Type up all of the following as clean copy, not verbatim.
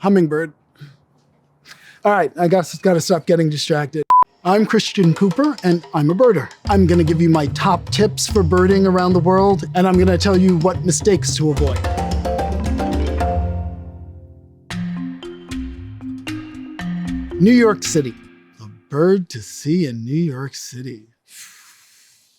Hummingbird. All right, I guess I've got to stop getting distracted. I'm Christian Cooper, and I'm a birder. I'm gonna give you my top tips for birding around the world, and I'm gonna tell you what mistakes to avoid. New York City. A bird to see in New York City.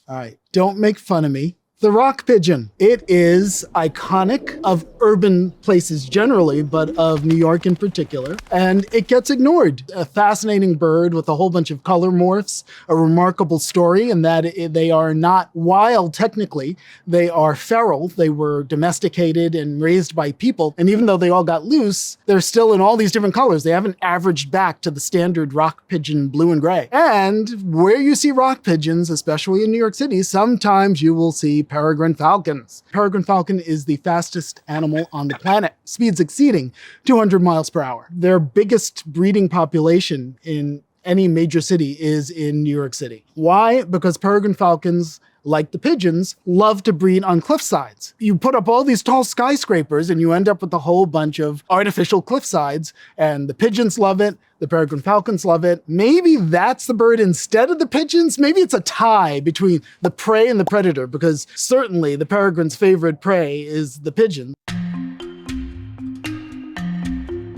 All right, don't make fun of me. The rock pigeon. It is iconic of urban places generally, but of New York in particular, and it gets ignored. A fascinating bird with a whole bunch of color morphs, a remarkable story in that they are not wild technically, they are feral. They were domesticated and raised by people, and even though they all got loose, they're still in all these different colors. They haven't averaged back to the standard rock pigeon blue and gray. And where you see rock pigeons, especially in New York City, sometimes you will see peregrine falcons. Peregrine falcon is the fastest animal on the planet, speeds exceeding 200 miles per hour. Their biggest breeding population in any major city is in New York City. Why? Because peregrine falcons, like the pigeons, love to breed on cliff sides. You put up all these tall skyscrapers and you end up with a whole bunch of artificial cliff sides, and the pigeons love it, the peregrine falcons love it. Maybe that's the bird instead of the pigeons. Maybe it's a tie between the prey and the predator, because certainly the peregrine's favorite prey is the pigeon.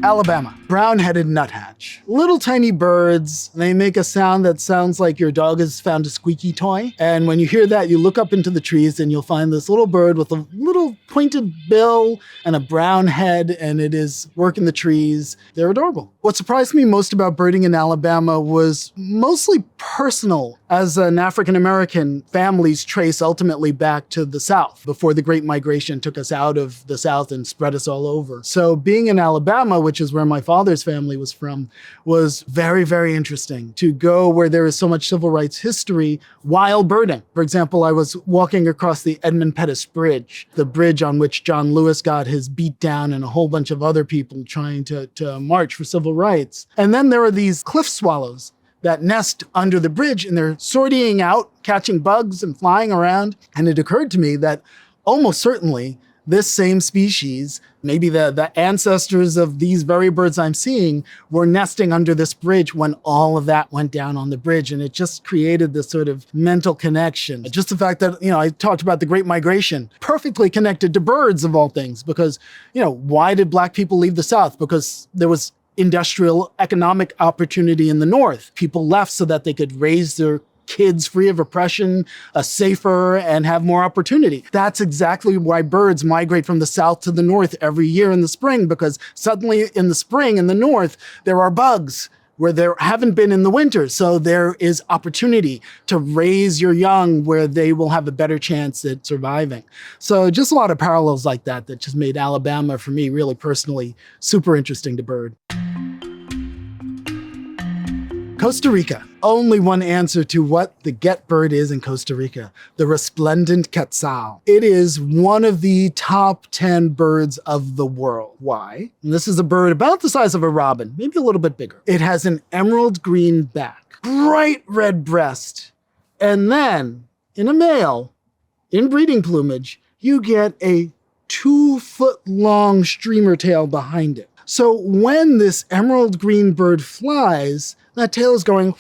Alabama, brown-headed nuthatch. Little tiny birds, they make a sound that sounds like your dog has found a squeaky toy. And when you hear that, you look up into the trees and you'll find this little bird with a little pointed bill and a brown head, and it is working the trees. They're adorable. What surprised me most about birding in Alabama was mostly personal. As an African-American, families trace ultimately back to the South before the Great Migration took us out of the South and spread us all over. So being in Alabama, which is where my father's family was from, was very, very interesting. To go where there is so much civil rights history while birding. For example, I was walking across the Edmund Pettus Bridge, the bridge on which John Lewis got his beat down and a whole bunch of other people trying to march for civil rights. And then there are these cliff swallows that nest under the bridge, and they're sortying out, catching bugs and flying around. And it occurred to me that almost certainly this same species, maybe the ancestors of these very birds I'm seeing, were nesting under this bridge when all of that went down on the bridge. And it just created this sort of mental connection. Just the fact that, I talked about the Great Migration, perfectly connected to birds of all things, because, why did Black people leave the South? Because there was industrial economic opportunity in the North. People left so that they could raise their kids free of oppression, safer, and have more opportunity. That's exactly why birds migrate from the South to the North every year in the spring, because suddenly in the spring in the North, there are bugs where there haven't been in the winter. So there is opportunity to raise your young where they will have a better chance at surviving. So just a lot of parallels like that just made Alabama, for me, really personally, super interesting to bird. Costa Rica. Only one answer to what the get bird is in Costa Rica, the Resplendent Quetzal. It is one of the top 10 birds of the world. Why? And this is a bird about the size of a robin, maybe a little bit bigger. It has an emerald green back, bright red breast, and then in a male, in breeding plumage, you get a 2-foot-long streamer tail behind it. So when this emerald green bird flies, that tail is going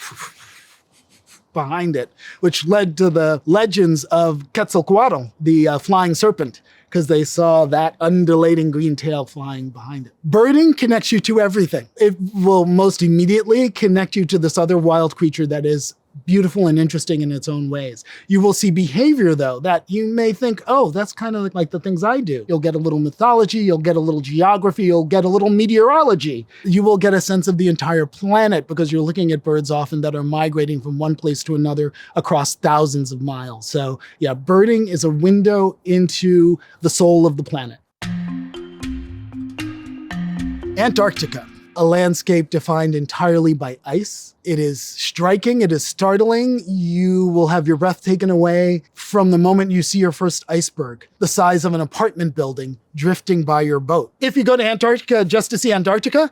behind it, which led to the legends of Quetzalcoatl, the flying serpent, because they saw that undulating green tail flying behind it. Birding connects you to everything. It will most immediately connect you to this other wild creature that is beautiful and interesting in its own ways. You will see behavior, though, that you may think, oh, that's kind of like the things I do. You'll get a little mythology, you'll get a little geography, you'll get a little meteorology. You will get a sense of the entire planet because you're looking at birds often that are migrating from one place to another across thousands of miles. So yeah, birding is a window into the soul of the planet. Antarctica. A landscape defined entirely by ice. It is striking, it is startling. You will have your breath taken away from the moment you see your first iceberg, the size of an apartment building drifting by your boat. If you go to Antarctica just to see Antarctica,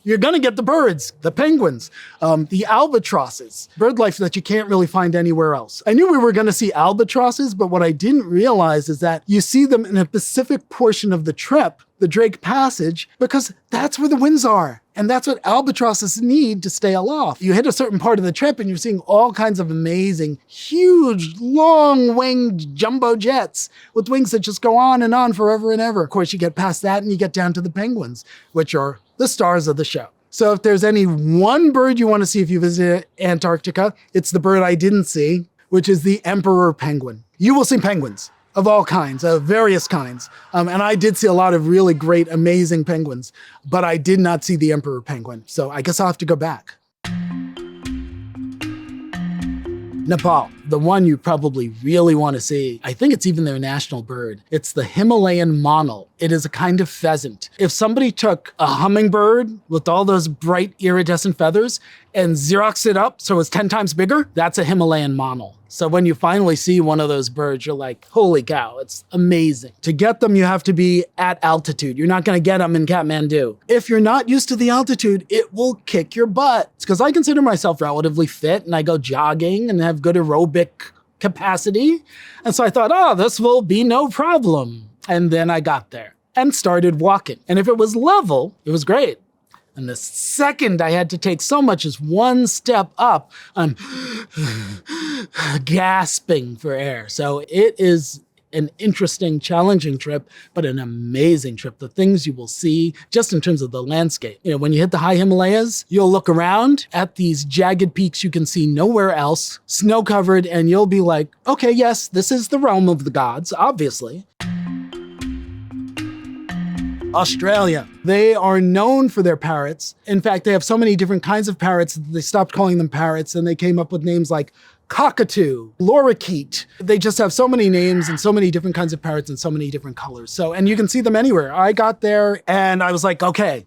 you're gonna get the birds, the penguins, the albatrosses, bird life that you can't really find anywhere else. I knew we were gonna see albatrosses, but what I didn't realize is that you see them in a specific portion of the trip, the Drake Passage, because that's where the winds are. And that's what albatrosses need to stay aloft. You hit a certain part of the trip and you're seeing all kinds of amazing, huge, long-winged jumbo jets with wings that just go on forever and ever. Of course, you get past that and you get down to the penguins, which are the stars of the show. So if there's any one bird you want to see if you visit Antarctica, it's the bird I didn't see, which is the emperor penguin. You will see penguins of all kinds, of various kinds. And I did see a lot of really great, amazing penguins, but I did not see the emperor penguin. So I guess I'll have to go back. Nepal, the one you probably really want to see. I think it's even their national bird. It's the Himalayan monal. It is a kind of pheasant. If somebody took a hummingbird with all those bright iridescent feathers and Xeroxed it up so it's 10 times bigger, that's a Himalayan monal. So when you finally see one of those birds, you're like, holy cow, it's amazing. To get them, you have to be at altitude. You're not gonna get them in Kathmandu. If you're not used to the altitude, it will kick your butt. It's because I consider myself relatively fit and I go jogging and have good aerobic capacity. And so I thought, oh, this will be no problem. And then I got there and started walking. And if it was level, it was great. And the second I had to take so much as one step up, I'm gasping for air. So it is an interesting, challenging trip, but an amazing trip. The things you will see just in terms of the landscape. You know, when you hit the high Himalayas, you'll look around at these jagged peaks you can see nowhere else, snow-covered, and you'll be like, okay, yes, this is the realm of the gods, obviously. Australia. They are known for their parrots. In fact, they have so many different kinds of parrots that they stopped calling them parrots and they came up with names like cockatoo, lorikeet. They just have so many names and so many different kinds of parrots and so many different colors. So, and you can see them anywhere. I got there and I was like, okay,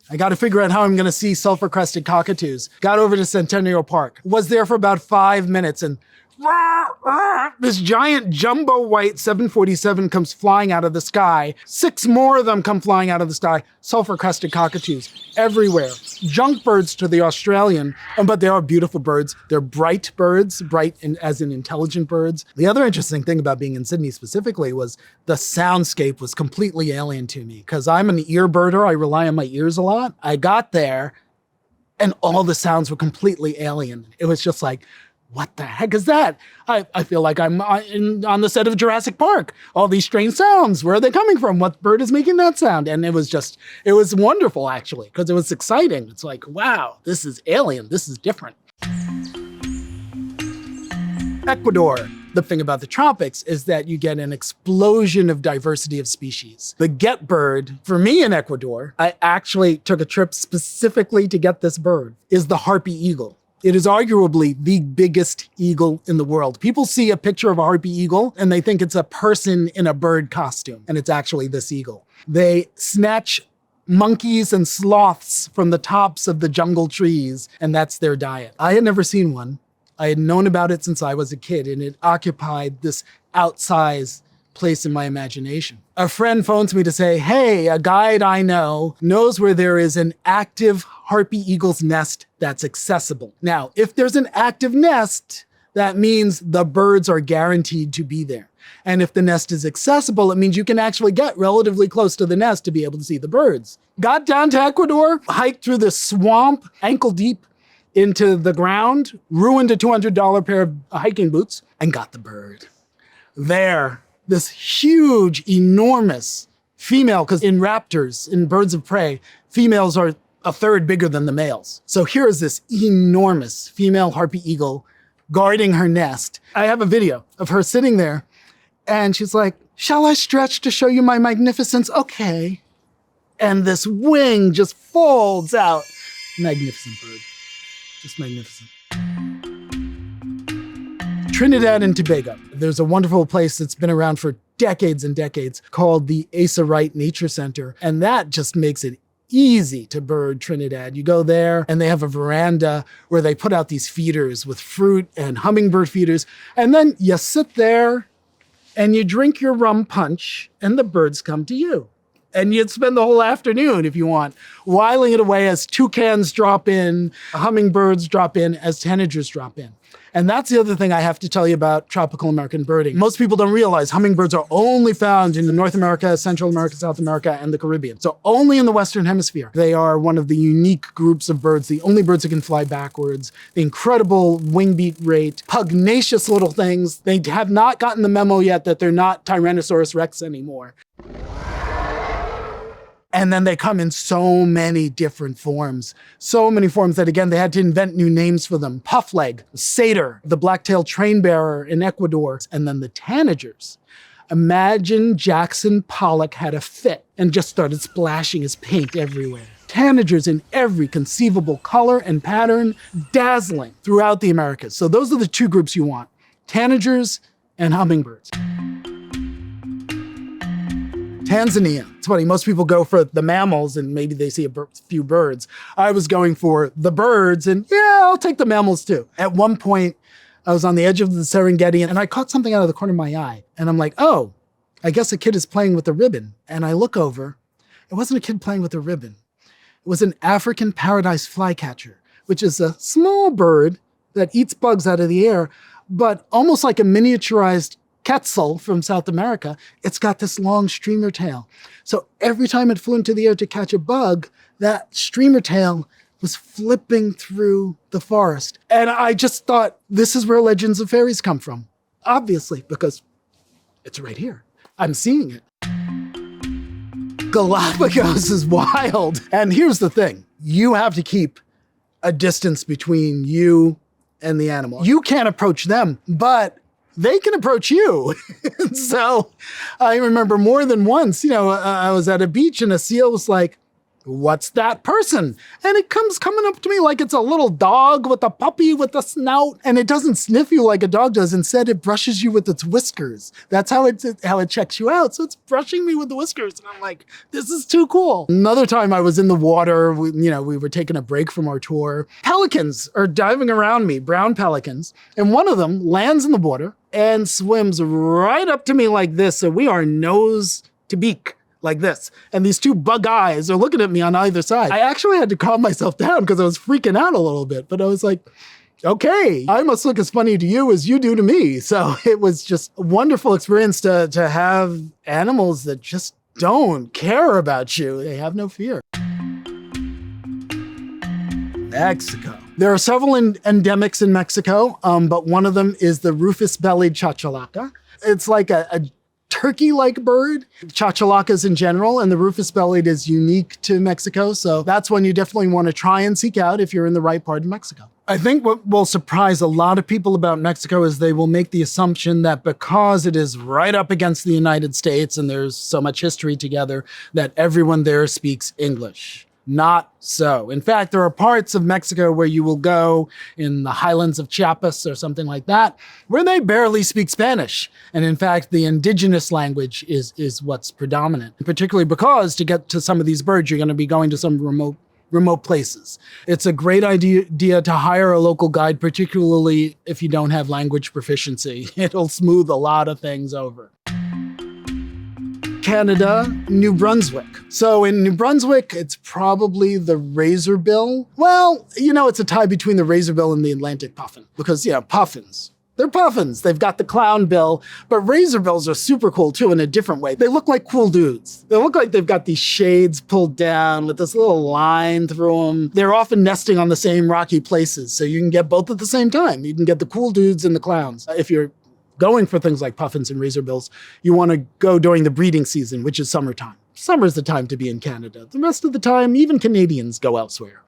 I got to figure out how I'm going to see sulfur-crested cockatoos. Got over to Centennial Park. Was there for about 5 minutes and this giant jumbo white 747 comes flying out of the sky. 6 more of them come flying out of the sky. Sulfur-crested cockatoos everywhere. Junk birds to the Australian, but they are beautiful birds. They're bright birds, as in intelligent birds. The other interesting thing about being in Sydney specifically was the soundscape was completely alien to me because I'm an ear birder. I rely on my ears a lot. I got there and all the sounds were completely alien. It was just like, what the heck is that? I feel like I'm on the set of Jurassic Park. All these strange sounds, where are they coming from? What bird is making that sound? And it was wonderful actually, because it was exciting. It's like, wow, this is alien, this is different. Ecuador. The thing about the tropics is that you get an explosion of diversity of species. The get bird, for me in Ecuador, I actually took a trip specifically to get this bird, is the harpy eagle. It is arguably the biggest eagle in the world. People see a picture of a harpy eagle and they think it's a person in a bird costume, and it's actually this eagle. They snatch monkeys and sloths from the tops of the jungle trees, and that's their diet. I had never seen one. I had known about it since I was a kid, and it occupied this outsized place in my imagination. A friend phones me to say, hey, a guide I know knows where there is an active harpy eagle's nest that's accessible. Now, if there's an active nest, that means the birds are guaranteed to be there. And if the nest is accessible, it means you can actually get relatively close to the nest to be able to see the birds. Got down to Ecuador, hiked through the swamp, ankle deep into the ground, ruined a $200 pair of hiking boots, and got the bird. There, this huge, enormous female, because in raptors, in birds of prey, females are a third bigger than the males. So here is this enormous female harpy eagle guarding her nest. I have a video of her sitting there and she's like, shall I stretch to show you my magnificence? Okay. And this wing just folds out. Magnificent bird, just magnificent. Trinidad and Tobago. There's a wonderful place that's been around for decades and decades called the Asa Wright Nature Center. And that just makes it easy to bird Trinidad. You go there and they have a veranda where they put out these feeders with fruit and hummingbird feeders. And then you sit there and you drink your rum punch and the birds come to you. And you'd spend the whole afternoon, if you want, whiling it away as toucans drop in, hummingbirds drop in, as tanagers drop in. And that's the other thing I have to tell you about tropical American birding. Most people don't realize hummingbirds are only found in North America, Central America, South America, and the Caribbean. So only in the Western Hemisphere. They are one of the unique groups of birds, the only birds that can fly backwards, the incredible wing beat rate, pugnacious little things. They have not gotten the memo yet that they're not Tyrannosaurus Rex anymore. And then they come in so many different forms. So many forms that, again, they had to invent new names for them. Puffleg, satyr, the black-tailed train bearer in Ecuador, and then the tanagers. Imagine Jackson Pollock had a fit and just started splashing his paint everywhere. Tanagers in every conceivable color and pattern, dazzling throughout the Americas. So those are the two groups you want, tanagers and hummingbirds. Tanzania. It's funny, most people go for the mammals and maybe they see a few birds. I was going for the birds and yeah, I'll take the mammals too. At one point, I was on the edge of the Serengeti and I caught something out of the corner of my eye. And I'm like, oh, I guess a kid is playing with a ribbon. And I look over, it wasn't a kid playing with a ribbon. It was an African paradise flycatcher, which is a small bird that eats bugs out of the air, but almost like a miniaturized Quetzal from South America, it's got this long streamer tail. So every time it flew into the air to catch a bug, that streamer tail was flipping through the forest. And I just thought, this is where legends of fairies come from. Obviously, because it's right here. I'm seeing it. Galapagos is wild. And here's the thing. You have to keep a distance between you and the animal. You can't approach them, but they can approach you. So I remember more than once, I was at a beach and a seal was like, what's that person? And it comes coming up to me like it's a little dog with a puppy with a snout. And it doesn't sniff you like a dog does. Instead, it brushes you with its whiskers. That's how it checks you out. So it's brushing me with the whiskers. And I'm like, this is too cool. Another time I was in the water, we were taking a break from our tour. Pelicans are diving around me, brown pelicans. And one of them lands in the water and swims right up to me like this. So we are nose to beak. Like this. And these two bug eyes are looking at me on either side. I actually had to calm myself down because I was freaking out a little bit, but I was like, okay, I must look as funny to you as you do to me. So it was just a wonderful experience to have animals that just don't care about you. They have no fear. Mexico. There are several endemics in Mexico, but one of them is the rufous-bellied chachalaca. It's like a turkey-like bird, chachalacas in general, and the rufous-bellied is unique to Mexico. So that's one you definitely want to try and seek out if you're in the right part of Mexico. I think what will surprise a lot of people about Mexico is they will make the assumption that because it is right up against the United States and there's so much history together, that everyone there speaks English. Not so. In fact, there are parts of Mexico where you will go in the highlands of Chiapas or something like that, where they barely speak Spanish. And in fact, the indigenous language is what's predominant, particularly because to get to some of these birds, you're going to be going to some remote places. It's a great idea to hire a local guide, particularly if you don't have language proficiency. It'll smooth a lot of things over. Canada, New Brunswick. So in New Brunswick, it's probably the razorbill. Well, it's a tie between the razorbill and the Atlantic puffin because, puffins. They're puffins. They've got the clown bill, but razorbills are super cool too in a different way. They look like cool dudes. They look like they've got these shades pulled down with this little line through them. They're often nesting on the same rocky places, so you can get both at the same time. You can get the cool dudes and the clowns. If you're going for things like puffins and razorbills, you want to go during the breeding season, which is summertime. Summer's the time to be in Canada. The rest of the time, even Canadians go elsewhere.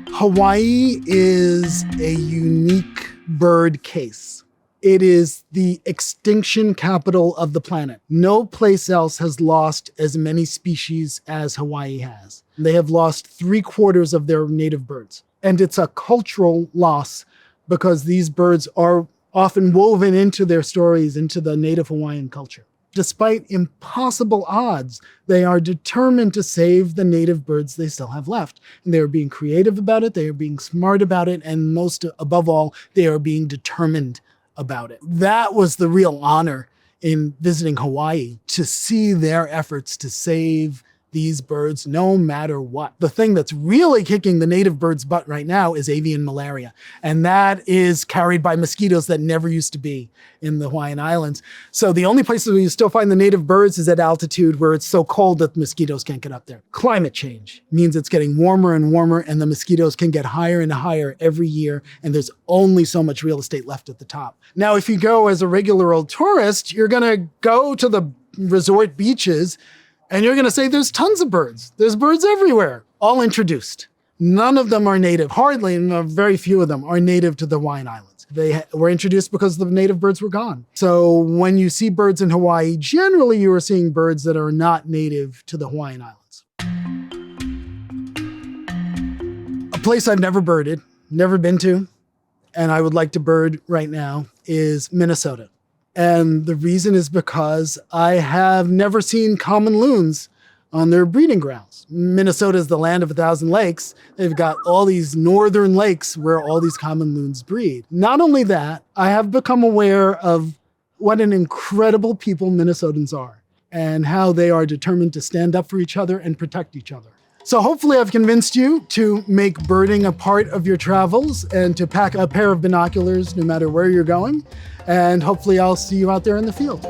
Hawaii is a unique bird case. It is the extinction capital of the planet. No place else has lost as many species as Hawaii has. They have lost 3/4 of their native birds. And it's a cultural loss because these birds are often woven into their stories, into the native Hawaiian culture. Despite impossible odds, they are determined to save the native birds they still have left. And they are being creative about it, they are being smart about it, and most above all, they are being determined about it. That was the real honor in visiting Hawaii, to see their efforts to save these birds no matter what. The thing that's really kicking the native birds' butt right now is avian malaria. And that is carried by mosquitoes that never used to be in the Hawaiian Islands. So the only places where you still find the native birds is at altitude where it's so cold that mosquitoes can't get up there. Climate change means it's getting warmer and warmer, and the mosquitoes can get higher and higher every year, and there's only so much real estate left at the top. Now, if you go as a regular old tourist, you're gonna go to the resort beaches and you're gonna say there's tons of birds. There's birds everywhere, all introduced. None of them are native, hardly, very few of them are native to the Hawaiian Islands. They were introduced because the native birds were gone. So when you see birds in Hawaii, generally you are seeing birds that are not native to the Hawaiian Islands. A place I've never birded, never been to, and I would like to bird right now is Minnesota. And the reason is because I have never seen common loons on their breeding grounds. Minnesota is the land of 1,000 lakes. They've got all these northern lakes where all these common loons breed. Not only that, I have become aware of what an incredible people Minnesotans are and how they are determined to stand up for each other and protect each other. So hopefully I've convinced you to make birding a part of your travels and to pack a pair of binoculars no matter where you're going. And hopefully I'll see you out there in the field.